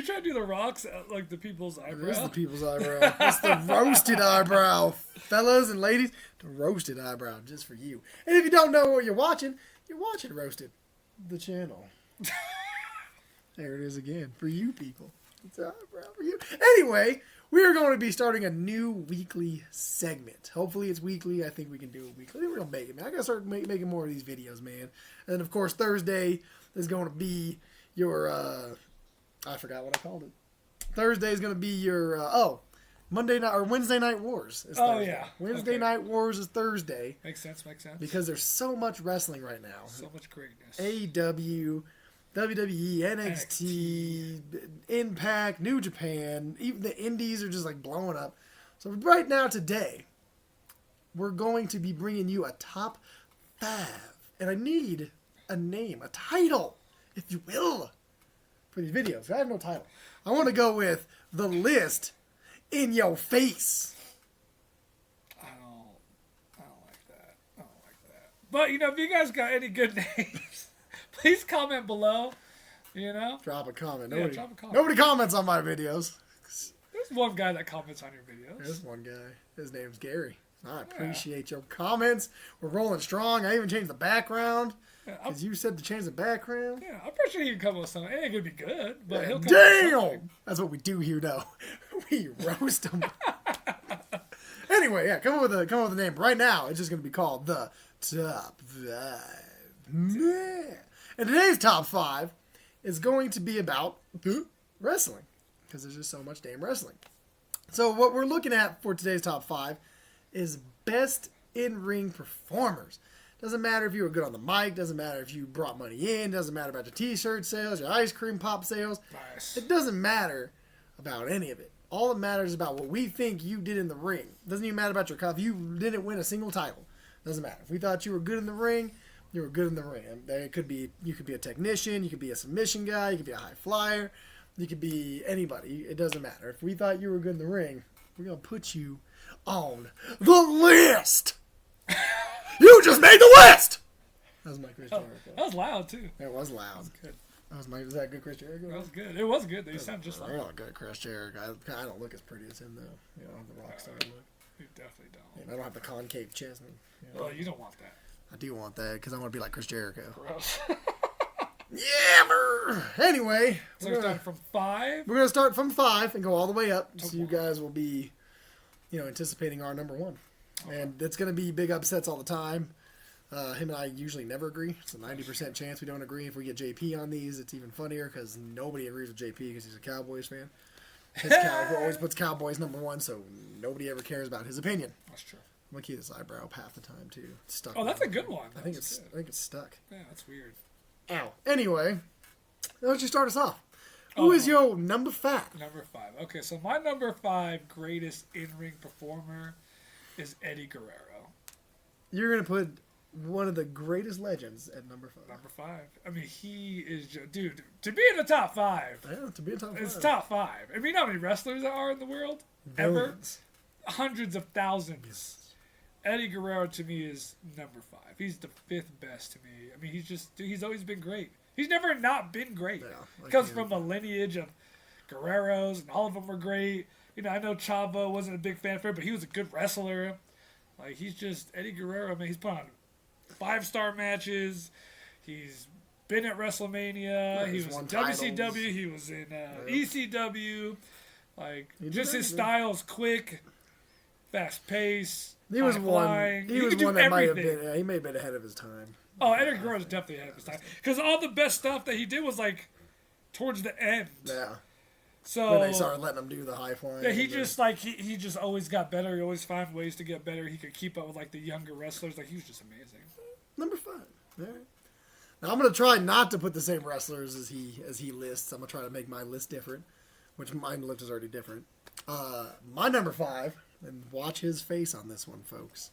you trying to do the rocks like the people's eyebrow? It is the people's eyebrow. It's the roasted eyebrow, fellas and ladies. The roasted eyebrow, just for you. And if you don't know what you're watching Roasted, the channel. There it is again for you people. It's an eyebrow for you. Anyway, we are going to be starting a new weekly segment. Hopefully it's weekly. I think we can do it weekly. We're going to make it, man. I got to start making more of these videos, man. And then, of course, Thursday is going to be your, I forgot what I called it. Thursday is going to be your, Monday night or Wednesday Night Wars. Is Thursday. Yeah. Wednesday Night Wars is Thursday. Makes sense. Because there's so much wrestling right now. So much greatness. AEW, WWE, NXT, Impact, New Japan, even the indies are just like blowing up. So right now, today, we're going to be bringing you a top 5. And I need a name, a title, if you will, for these videos. I have no title. I want to go with The List in Your Face. I don't like that. But, if you guys got any good names, please comment below, Drop a comment. Drop a comment. Nobody comments on my videos. There's one guy that comments on your videos. There's one guy. His name's Gary. I appreciate your comments. We're rolling strong. I even changed the background. Because you said to change the background. Yeah, I'm pretty sure he can come up with something. It ain't going to be good, but he'll come up with Damn! something. That's what we do here, though. We roast them. Anyway, come up with a name. Right now, it's just going to be called the Top 5. And today's Top 5 is going to be about wrestling. Because there's just so much damn wrestling. So what we're looking at for today's Top 5 is best in-ring performers. Doesn't matter if you were good on the mic. Doesn't matter if you brought money in. Doesn't matter about your t-shirt sales, your ice cream pop sales. Nice. It doesn't matter about any of it. All that matters is about what we think you did in the ring. Doesn't even matter about your if you didn't win a single title. Doesn't matter. If we thought you were good in the ring, you were good in the ring. And you could be a technician. You could be a submission guy. You could be a high flyer. You could be anybody. It doesn't matter. If we thought you were good in the ring, we're going to put you on the list. You just made the list! That was my Chris Jericho. That was loud, too. It was loud. That was good. Was that good Chris Jericho? That was good. It was good. They sound just like I don't good Chris Jericho. I don't look as pretty as him, though. The rock star look. You definitely don't. I don't have the concave chest. Well, you don't want that. I do want that because I want to be like Chris Jericho. Gross. Yeah, brr. Anyway. So we're starting from 5? We're going to start from 5 and go all the way up. So you guys will be, anticipating our number 1. Okay. And it's going to be big upsets all the time. Him and I usually never agree. It's a 90% chance we don't agree. If we get JP on these, it's even funnier because nobody agrees with JP because he's a Cowboys fan. His always puts Cowboys number 1, so nobody ever cares about his opinion. That's true. I'm going to keep this eyebrow up half the time, too. It's stuck. Oh, that's a good one. I think it's stuck. Yeah, that's weird. Ow. Anyway, why don't you start us off? Who is your number 5? Number 5. Okay, so my number 5 greatest in-ring performer is Eddie Guerrero. You're going to put one of the greatest legends at number 5. Number 5. I mean, he is dude, to be in the top 5. Yeah, to be in top 5. It's top 5. I mean, you know how many wrestlers there are in the world? Billions. Ever? Hundreds of thousands. Yes. Eddie Guerrero, to me, is number 5. He's the 5th best to me. I mean, he's always been great. He's never not been great. Yeah, Comes from a lineage of Guerreros, and all of them were great. I know Chavo wasn't a big fan of him, but he was a good wrestler. Like, he's just Eddie Guerrero. I mean, he's put on 5-star matches. He's been at WrestleMania. He was in WCW. He was in ECW. Like, just his style's quick, fast pace. He was flying. He was one that might have been. Yeah, he may have been ahead of his time. Oh, Eddie Guerrero is definitely ahead of his time because all the best stuff that he did was like towards the end. Yeah. So when they started letting him do the high flying. Yeah, he just always got better. He always found ways to get better. He could keep up with like the younger wrestlers. Like he was just amazing. Number 5. All right. Now I'm gonna try not to put the same wrestlers as he lists. I'm gonna try to make my list different, which my list is already different. My number 5, and watch his face on this one, folks.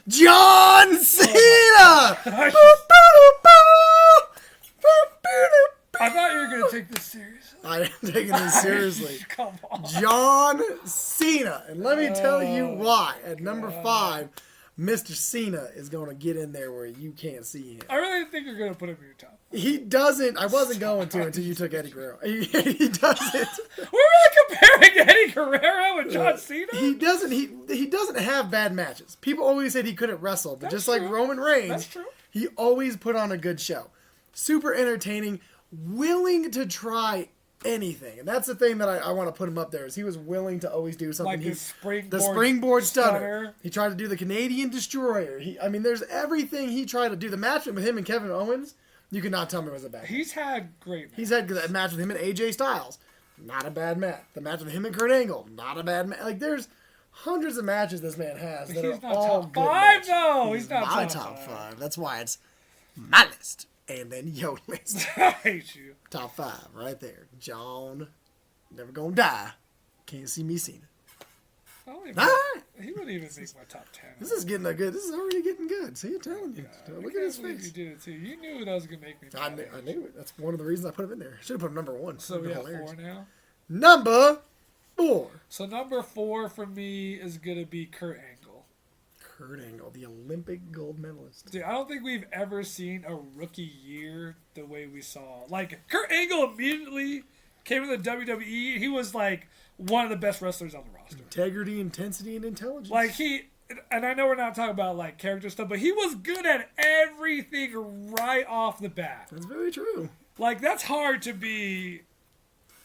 John Cena. I thought you were gonna take this seriously. I am taking this seriously. Come on. John Cena. And let me tell you why. At number 5, Mr. Cena is going to get in there where you can't see him. I really think you're going to put him in your top. He doesn't. I wasn't going to until you took Eddie Guerrero. He doesn't. We're really comparing Eddie Guerrero and John Cena? He doesn't. He doesn't have bad matches. People always said he couldn't wrestle, but That's just true. like Roman Reigns, That's true. he always put on a good show. Super entertaining, willing to try anything, and that's the thing that I want to put him up there. Is he was willing to always do something. Like The springboard stunner. He tried to do the Canadian Destroyer. There's everything he tried to do. The match with him and Kevin Owens, you cannot tell me was a bad match. He's had great matches. He's had a match with him and AJ Styles. Not a bad match. The match with him and Kurt Angle. Not a bad match. Like, there's hundreds of matches this man has that He's are not all top good 5, matches. though. He's not my top top 5. 5. That's why it's my list. And then your list. I hate you. Top 5 right there. John, never gonna die. Can't see me seen it. I don't even, All right. he wouldn't even make my top 10. This is getting this is already getting good. See, I'm telling you. I Look at can't his believe face. You did it too. You knew that was gonna make me. I mad. knew it. That's one of the reasons I put him in there. Should have put him number 1. So we Would've have been hilarious. 4 now. Number 4. So number 4 for me is gonna be Kurt Angle. Kurt Angle, the Olympic gold medalist. Dude, I don't think we've ever seen a rookie year the way we saw. Like, Kurt Angle immediately came to the WWE. He was like one of the best wrestlers on the roster. Integrity, intensity, and intelligence. Like, and I know we're not talking about like character stuff, but he was good at everything right off the bat. That's very true. Like, that's hard to be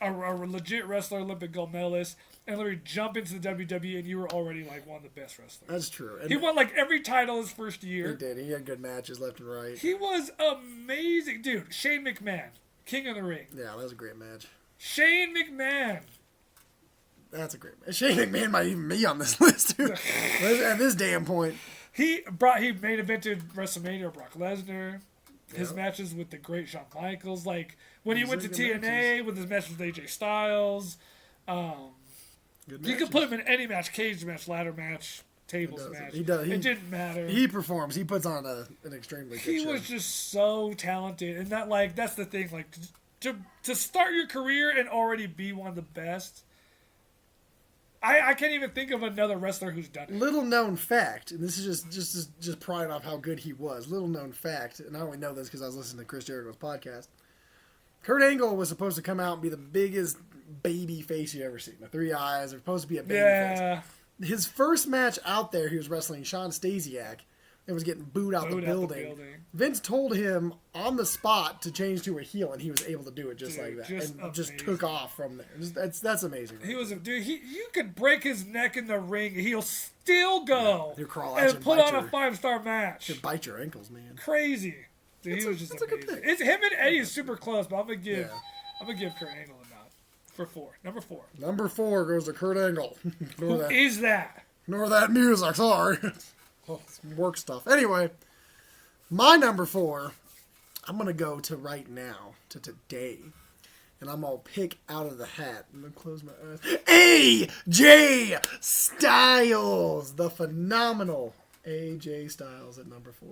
a legit wrestler, Olympic gold medalist, and literally jump into the WWE, and you were already like one of the best wrestlers. That's true. And He won like every title his first he year. did. He had good matches left and right. He was amazing, dude. Shane McMahon, King of the Ring. Yeah, that was a great match. Shane McMahon. That's a great match. Shane McMahon might even be on this list, too. At this damn point. He main evented WrestleMania with Brock Lesnar. His Yep. matches with the great Shawn Michaels, like when he These went are to good TNA matches. with his match with AJ Styles. Good You could put him in any match, cage match, ladder match, tables does. match. He does. It didn't matter. He performs. He puts on an extremely good He show. was just so talented, and that's the thing. Like to start your career and already be one of the best. I can't even think of another wrestler who's done it. Little known fact, and this is just prying off how good he was. Little known fact, and I only know this because I was listening to Chris Jericho's podcast. Kurt Angle was supposed to come out and be the biggest baby face you ever seen. The 3 eyes are supposed to be a baby face. Yeah, His first match out there, he was wrestling Sean Stasiak and was getting booed out the building. Vince told him on the spot to change to a heel, and he was able to do it just Dude, like that, just and just amazing. took off from there. That's amazing. He was a dude. You could break his neck in the ring, and he'll still go He'll crawl at you and and put bite on a your- 5-star match. Should bite your ankles, man. Crazy. Dude, he was just that's a good amazing. pick. It's him and Eddie is super close, but I'm gonna give Yeah. Kurt Angle a nod for 4. Number 4. Number 4 goes to Kurt Angle. Ignore Who that. is that? Ignore that music. Sorry. Some work stuff. Anyway, my number 4, I'm gonna go to right now, to today. And I'm gonna pick out of the hat. I'm gonna close my eyes. AJ Styles, the phenomenal AJ Styles at number 4.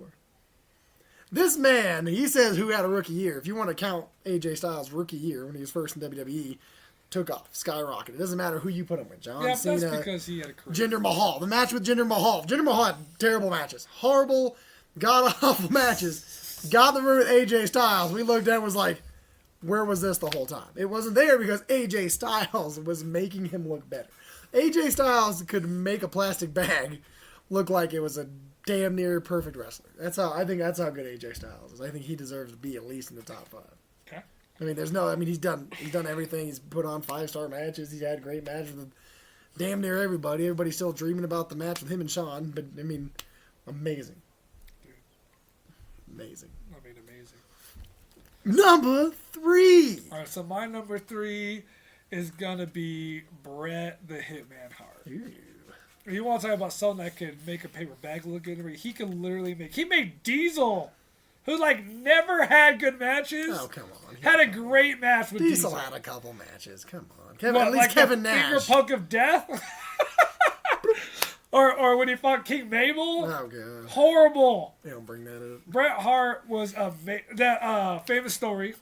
This man, he says, who had a rookie year. If you want to count AJ Styles' rookie year when he was first in WWE, took off, skyrocketed. It doesn't matter who you put him with. John Yeah, Cena, that's because he had a career. Jinder Mahal. The match with Jinder Mahal. Jinder Mahal had terrible matches. Horrible, god-awful matches. Got in the room with AJ Styles. We looked at it and was like, where was this the whole time? It wasn't there because AJ Styles was making him look better. AJ Styles could make a plastic bag look like it was a damn near perfect wrestler. That's how good AJ Styles is. I think he deserves to be at least in the top 5. Okay. He's done everything. He's put on 5-star matches. He's had great matches with damn near everybody. Everybody's still dreaming about the match with him and Shawn, but amazing. Amazing. Amazing. Number 3. All right, so my number 3 is gonna be Bret the Hitman Hart. Ooh. You want to talk about something that could make a paper bag look good? He can literally he made Diesel, who like never had good matches. Oh, come on. Had a great match with Diesel Diesel. had a couple matches. Come on. What, at least like Kevin the Nash. Finger Punk of Death? or when he fought King Mabel? Oh, God. Horrible. They don't bring that up. Bret Hart was that famous story.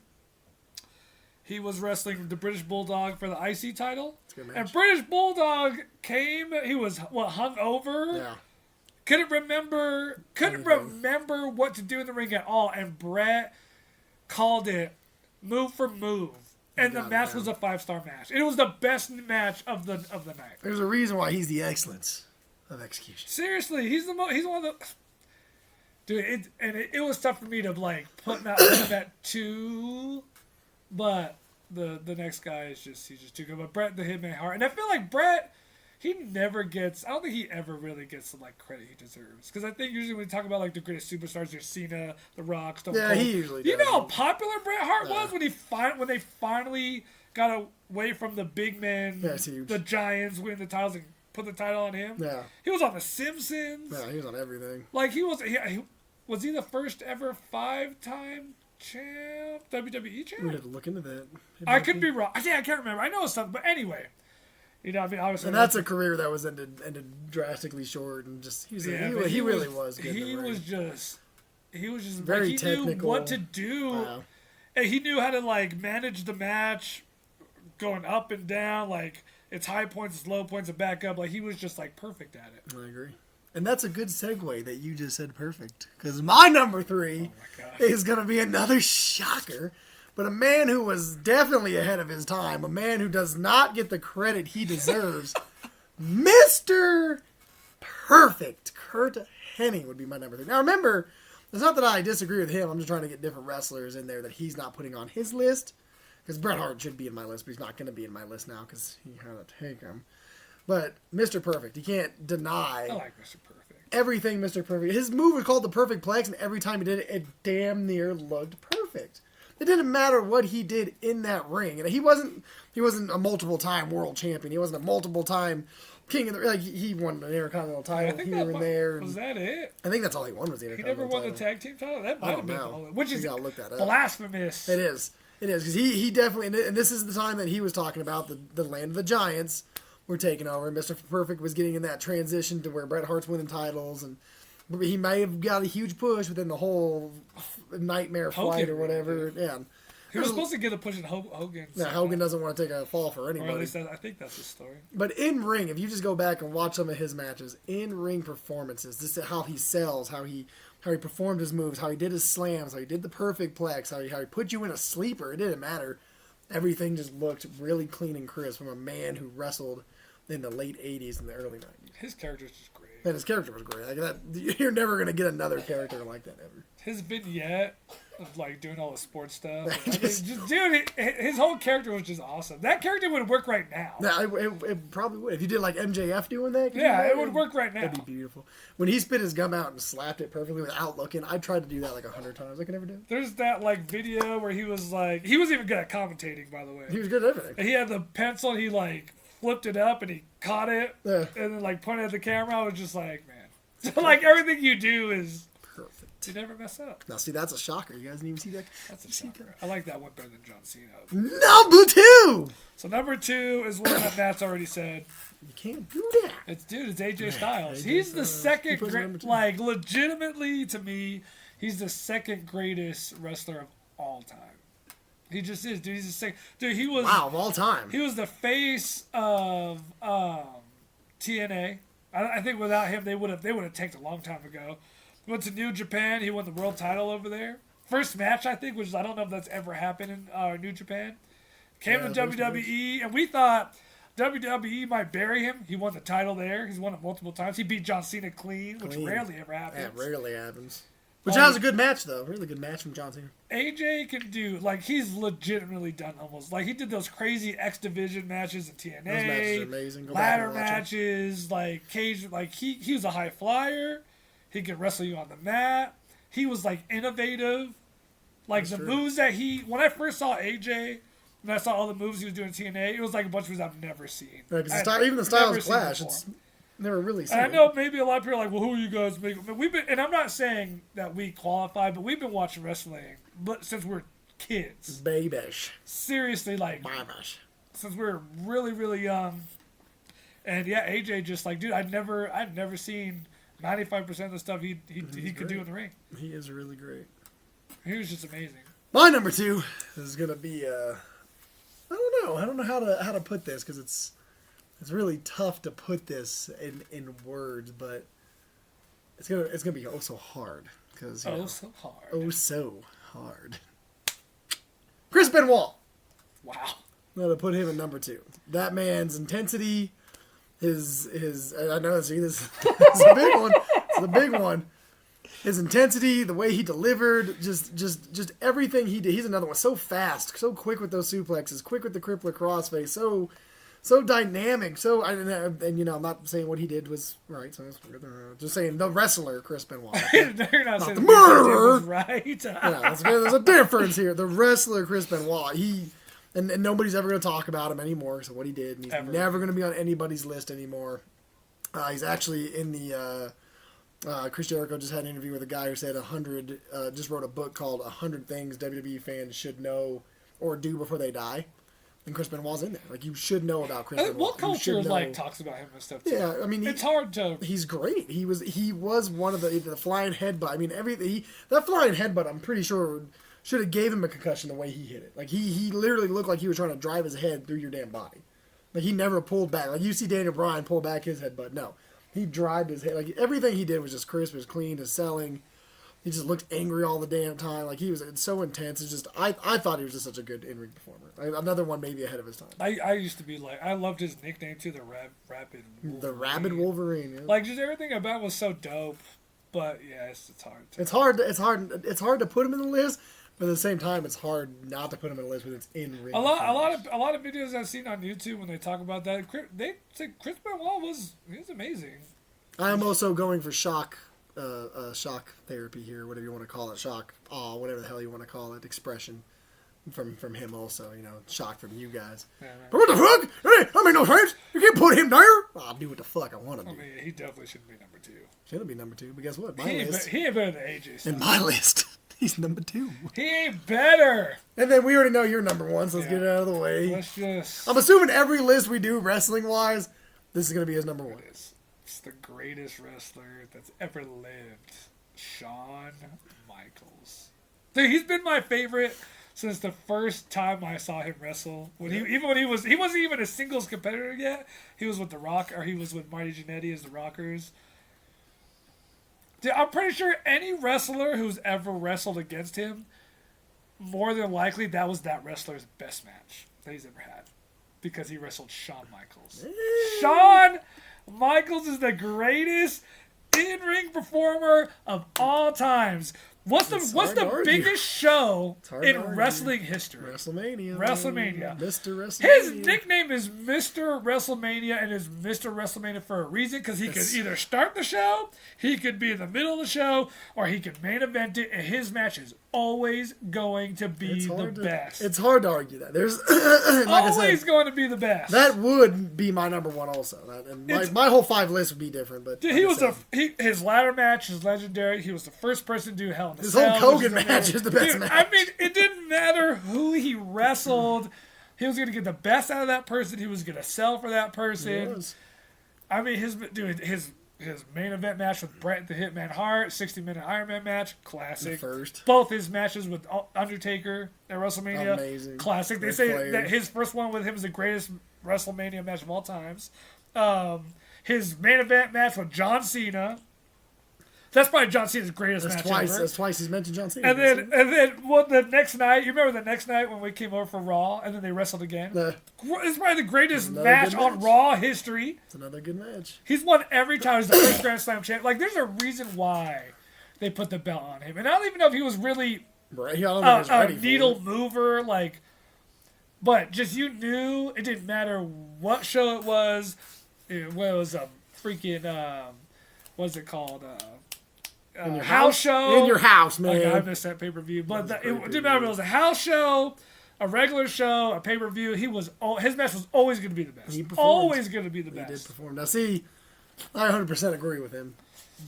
He was wrestling the British Bulldog for the IC title. a good match. And British Bulldog came, he was, hung over? Yeah. couldn't remember what to do in the ring at all, and Brett called it move for move, and the match was a 5-star match. It was the best match of the night. There's a reason why he's the excellence of execution. Seriously, he's one of the. Dude, it was tough for me to like put him at 2, but the next guy he's just too good. But Bret the Hitman Hart, and I feel like Bret, he never gets. I don't think he ever really gets the like credit he deserves. Because I think usually when we talk about like the greatest superstars, there's Cena, The Rock, Stone Cold. He usually does. You know how popular Bret Hart was when they finally got away from the big men, the Giants, winning the titles and put the title on him. Yeah, he was on The Simpsons. Yeah, he was on everything. Like was he the first ever 5-time champ, WWE champ? We had to look into that. I could be wrong. I can't remember. I know it's something, but anyway. You know, I mean, obviously. And that's a career that was ended drastically short, and just he really was good. He was just very he technical. Knew what to do, and he knew how to like manage the match, going up and down, like its high points, its low points, and back up. Like he was just like perfect at it. I agree. And that's a good segue that you just said perfect. Because my number 3 is going to be another shocker. But a man who was definitely ahead of his time. A man who does not get the credit he deserves. Mr. Perfect. Kurt Hennig would be my number 3. Now remember, it's not that I disagree with him. I'm just trying to get different wrestlers in there that he's not putting on his list. Because Bret Hart should be in my list, but he's not going to be in my list now because he had to take him. But Mr. Perfect, you can't deny. I like Mr. Perfect. Everything Mr. Perfect. His move was called the Perfect Plex, and every time he did it, it damn near looked perfect. It didn't matter what he did in that ring, and he wasn't a multiple-time world champion. He wasn't a multiple-time king of the like. He won an Intercontinental title here and there. Was that it? I think that's all he won was the Intercontinental title. He never won the tag team title. That might have been all. Which is look that up. Blasphemous. It is because he definitely, and this is the time that he was talking about the land of the giants. Were taking over. Mr. Perfect was getting in that transition to where Bret Hart's winning titles, and he may have got a huge push within the whole nightmare fight or whatever. Yeah, he was supposed to get a push in Hogan. Yeah, Hogan doesn't want to take a fall for anybody. Or at least I think that's the story. But in ring, if you just go back and watch some of his matches, in ring performances, this is how he sells, how he performed his moves, how he did his slams, how he did the perfect plex, how he put you in a sleeper. It didn't matter. Everything just looked really clean and crisp from a man who wrestled in the late 80s and the early 90s. His character's just great. And his character was great. Like that, you're never going to get another character like that ever. His vignette of like doing all the sports stuff. Dude, his whole character was just awesome. That character would work right now. Yeah, it probably would. If you did like MJF doing that. Yeah, it would work right now. That'd be beautiful. When he spit his gum out and slapped it perfectly without looking, I tried to do that like 100 times. I could never do it. There's that like video where he was even good at commentating, by the way. He was good at everything. And he had the pencil and he like flipped it up and he caught it and then like pointed at the camera. I was just like, man. So like everything you do is perfect. You never mess up. Now see, that's a shocker. You guys didn't even see that? That's a shocker. I like that one better than John Cena. Number 2! So number 2 is one that Matt's already said. You can't do that. It's AJ Styles. He's the second like legitimately to me, he's the second greatest wrestler of all time. He just is, dude. He's the second. Dude, he was of all time. He was the face of TNA. I think without him, they would have tanked a long time ago. Went to New Japan. He won the world title over there. First match, I think, which I don't know if that's ever happened in New Japan. Came to WWE, and we thought WWE might bury him. He won the title there. He's won it multiple times. He beat John Cena clean, which rarely ever happens. Yeah, rarely happens. Which was a good match, though. Really good match from John Cena. AJ can do, like, he's legitimately done almost. Like, he did those crazy X Division matches in TNA. Those matches are amazing. Ladder matches, like, cage. Like, he was a high flyer. He could wrestle you on the mat. He was, like, innovative. Like, that's the true. Moves that when I first saw AJ, and I saw all the moves he was doing in TNA, it was like a bunch of moves I've never seen. Right, because even the Styles Clash, it's never really seen. And I know maybe a lot of people are like, well, who are you guys making? But and I'm not saying that we qualify, but we've been watching wrestling since we were kids. Babish. Seriously, like, Babish. Since we were really, really young. And yeah, AJ just like, dude, I'd never seen 95% of the stuff he could do in the ring. He is really great. He was just amazing. My number 2 is gonna be I don't know how to put this because it's really tough to put this in words, but It's gonna be oh so hard because so hard. oh so hard. Chris Benoit. Wow. I'm gonna put him at number 2. That man's intensity, his I know see this is a big one. It's a big one. His intensity, the way he delivered, just everything he did. He's another one. So fast, so quick with those suplexes, quick with the crippler crossface, so dynamic. So and you know, I'm not saying what he did was right. So just saying the wrestler Chris Benoit. You're not saying the murderer. was right. Yeah, there's a difference here. The wrestler Chris Benoit. And nobody's ever going to talk about him anymore. So what he did, and he's never going to be on anybody's list anymore. He's actually in the. Chris Jericho just had an interview with a guy who said 100. Just wrote a book called 100 Things WWE Fans Should Know or Do Before They Die. And Chris Benoit's in there. Like, you should know about Chris Benoit. What culture talks about him and stuff too? Yeah, I mean, it's hard to. He's great. He was one of the flying headbutt. I mean, that flying headbutt. I'm pretty sure should have gave him a concussion the way he hit it. Like he literally looked like he was trying to drive his head through your damn body. Like he never pulled back. Like you see Daniel Bryan pull back his headbutt. No, he drived his head. Like everything he did was just crisp, was clean, his selling. He just looked angry all the damn time. Like it's so intense. It's just I thought he was just such a good in-ring performer. Another one maybe ahead of his time. I used to be like, I loved his nickname too, the Rapid Wolverine. The Rabid Wolverine. Yeah. Like just everything about it was so dope. But yeah, it's hard. It's hard to put him in the list. But at the same time, it's hard not to put him in a list when it's in ring. A lot of videos I've seen on YouTube when they talk about that, they say Chris Benoit was amazing. I am also going for shock therapy here, whatever you want to call it, whatever the hell you want to call it, expression from him also. You know, shock from you guys. Yeah, right. But what the fuck? Hey, I mean, no sense. You can't put him there. I'll do what the fuck I want to do. I mean, he definitely shouldn't be number 2. Shouldn't be number 2, but guess what? He ain't better than AJ Styles. In my list. He's number 2. He ain't better. And then we already know you're number 1, so let's get it out of the way. Let's just. I'm assuming every list we do wrestling-wise, this is going to be his number 1. It's the greatest wrestler that's ever lived, Shawn Michaels. Dude, he's been my favorite since the first time I saw him wrestle. He wasn't even a singles competitor yet. He was with The Rock, or he was with Marty Jannetty as the Rockers. Dude, I'm pretty sure any wrestler who's ever wrestled against him, more than likely that was that wrestler's best match that he's ever had. Because he wrestled Shawn Michaels. Shawn Michaels is the greatest in-ring performer of all times. What's the biggest show in wrestling history? WrestleMania. Mr. WrestleMania. His nickname is Mr. WrestleMania, and is Mr. WrestleMania for a reason, because he could either start the show, he could be in the middle of the show, or he could main event it, and his match is always going to be the best. It's hard to argue that. There's always going to be the best. That would be my number 1 also. My whole 5 list would be different, but dude, his ladder match is legendary. He was the first person to do Hell in a His Cell. whole Hogan match is the best match. I mean, it didn't matter who he wrestled. He was going to get the best out of that person. He was going to sell for that person. I mean, his main event match with Bret the Hitman Hart, 60-minute Iron Man match, classic. First. Both his matches with Undertaker at WrestleMania, amazing. Classic. They say that his first one with him is the greatest WrestleMania match of all times. His main event match with John Cena. That's probably John Cena's greatest match ever. That's twice he's mentioned John Cena. And then the next night, you remember the next night when we came over for Raw, and then they wrestled again? It's probably the greatest match on Raw history. It's another good match. He's won every time. He's the first Grand Slam champ. Like, there's a reason why they put the belt on him. And I don't even know if he was really a needle mover, like, but just you knew it didn't matter what show it was. It was a freaking, what's it called? House show. In your house, man. Like, I missed that pay-per-view. But it didn't matter if it was a house show, a regular show, a pay-per-view. His match was always going to be the best. Always going to be the best. He did perform. Now, see, I 100% agree with him.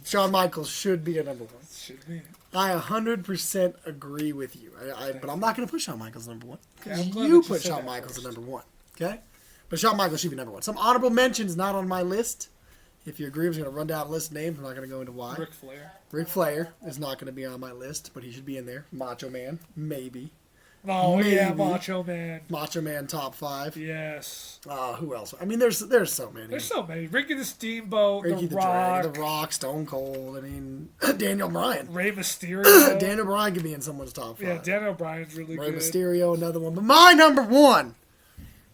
Shawn Michaels should be a number 1. Should be. I 100% agree with you. But I'm not going to put Shawn Michaels number 1. Because you put Shawn Michaels at number 1. Okay? But Shawn Michaels should be number 1. Some honorable mentions not on my list. If you agree, I'm just going to run down a list of names. I'm not going to go into why. Ric Flair is not going to be on my list, but he should be in there. Macho Man, maybe. Oh, yeah, Maybe. Macho Man. Macho Man top 5. Yes. Who else? I mean, there's so many. There's so many. Ricky the Steamboat, Ricky The Rock, The Rock, Stone Cold. I mean, Daniel Bryan. Ray Mysterio. Daniel Bryan could be in someone's top 5. Yeah, Daniel Bryan's really Ray good. Mysterio, another one. But my number 1,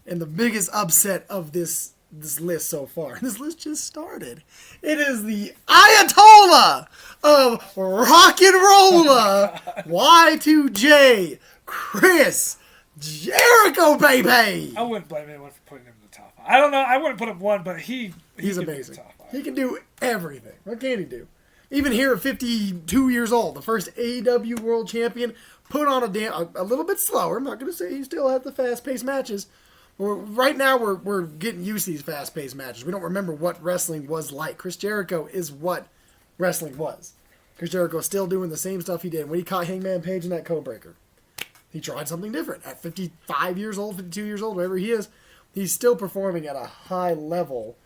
and the biggest upset of this list so far. This list just started. It is the Ayatollah of Rock and Rolla, Y2J, Chris Jericho, baby. I wouldn't blame anyone for putting him in the top 5. I don't know. I wouldn't put him 1, but he's He's could be in the amazing. top 5. He can do everything. What can he do? Even here at 52 years old, the first AEW World Champion, put on a little bit slower. I'm not going to say he still had the fast-paced matches. Right now, we're getting used to these fast-paced matches. We don't remember what wrestling was like. Chris Jericho is what wrestling was. Chris Jericho is still doing the same stuff he did when he caught Hangman Page in that Codebreaker. He tried something different. At 55 years old, 52 years old, wherever he is, he's still performing at a high level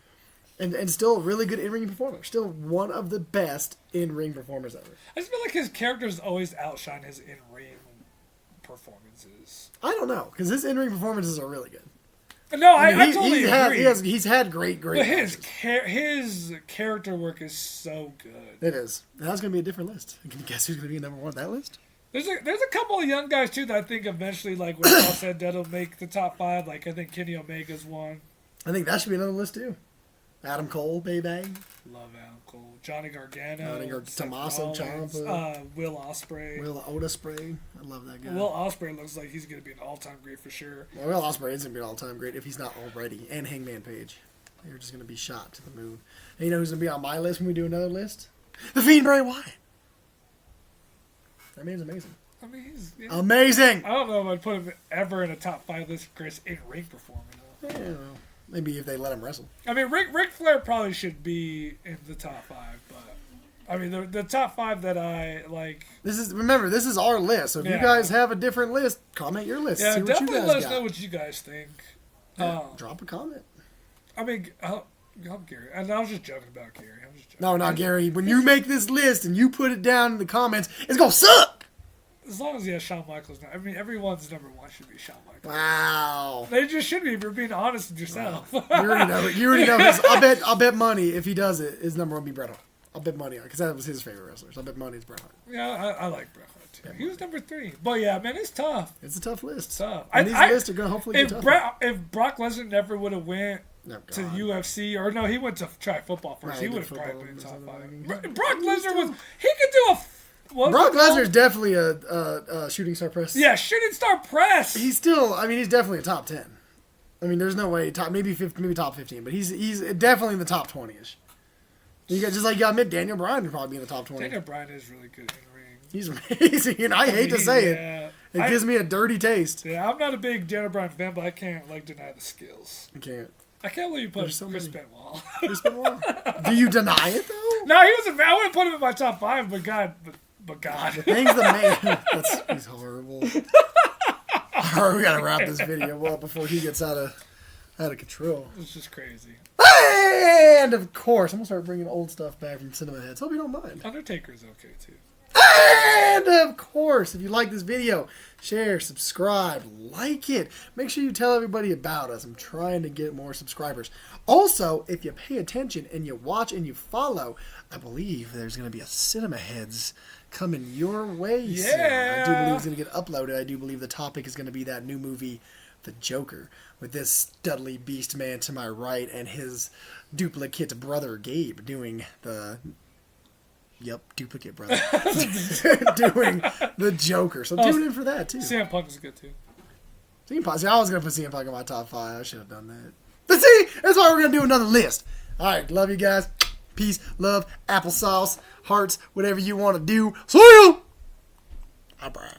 and still a really good in-ring performer. Still one of the best in-ring performers ever. I just feel like his characters always outshine his in-ring performances. I don't know, because his in-ring performances are really good. No, I mean, totally agree. He's had great but matches. his character work is so good. It is. That's going to be a different list. Can you guess who's going to be number 1 on that list? There's a couple of young guys too that I think eventually, like when it's all said, that'll make the top 5. Like I think Kenny Omega's one. I think that should be another list too. Adam Cole, baby. Love Adam Cole. Johnny Gargano. Seth Tommaso Rollins, Ciampa. Will Ospreay. Will Ospreay. I love that guy. Will Ospreay looks like he's going to be an all-time great for sure. Well, Will Ospreay is going to be an all-time great if he's not already. And Hangman Page. They're just going to be shot to the moon. And you know who's going to be on my list when we do another list? The Fiend Bray Wyatt. That man's amazing. I mean, he's Amazing! I don't know if I'd put him ever in a top 5 list for Chris in-ring performance. I don't know. Maybe if they let him wrestle. I mean, Ric Flair probably should be in the top 5, but I mean, the top 5 that I like. Remember, this is our list. So if you Yeah. guys have a different list, comment your list. Yeah, See what you definitely guys let us got. know what you guys think. Yeah, drop a comment. I mean, I'm Gary, and I was just joking about Gary. I'm just joking. No, not Gary. When you make this list and you put it down in the comments, it's gonna suck. As long as he has Shawn Michaels now. I mean, everyone's number 1 should be Shawn Michaels. Wow. They just should be if you're being honest with yourself. You already know it. You already know his. I'll bet money if he does it, his number 1 will be Bret Hart. I'll bet money on it because that was his favorite wrestler. So I'll bet money it's Bret Hart. Yeah, I like Bret Hart too. He was number 3. But yeah, man, it's tough. It's a tough list. It's tough. And these lists are gonna hopefully get tougher. If Brock Lesnar never would have went Oh, to God. UFC, or no, he went to try football first. Right, he he would did have probably football been or top something. 5. Brock Lesnar was. He could do a. What was Brock it called? Lesnar's definitely a shooting star press. Yeah, shooting star press. He's still. I mean, he's definitely a top 10. I mean, there's no way maybe top 15, but he's definitely in the top 20ish. You got just like you got admit Daniel Bryan would probably be in the top 20. Daniel Bryan is really good in the ring. He's amazing, and I hate to say it. Yeah. It gives me a dirty taste. Yeah, I'm not a big Daniel Bryan fan, but I can't deny the skills. I can't. I can't believe you put There's so Chris many. Benoit. Chris Benoit. Do you deny it though? No, he was. I wouldn't put him in my top 5, but God. The thing's the man. He's horrible. Alright, we gotta wrap this video up before he gets out of control. It's just crazy. And of course, I'm gonna start bringing old stuff back from Cinema Heads. Hope you don't mind. Undertaker's okay too. And of course, if you like this video, share, subscribe, like it. Make sure you tell everybody about us. I'm trying to get more subscribers. Also, if you pay attention and you watch and you follow, I believe there's going to be a Cinema Heads coming your way soon. I do believe it's going to get uploaded. I do believe the topic is going to be that new movie, The Joker, with this Dudley Beast man to my right and his duplicate brother Gabe doing the... Yep, duplicate brother. Doing the Joker. So tune in for that, too. CM Punk is good, too. CM Punk. See, I was going to put CM Punk in my top 5. I should have done that. But see, that's why we're going to do another list. All right, love you guys. Peace, love, applesauce, hearts, whatever you want to do. See you! Eyebrow.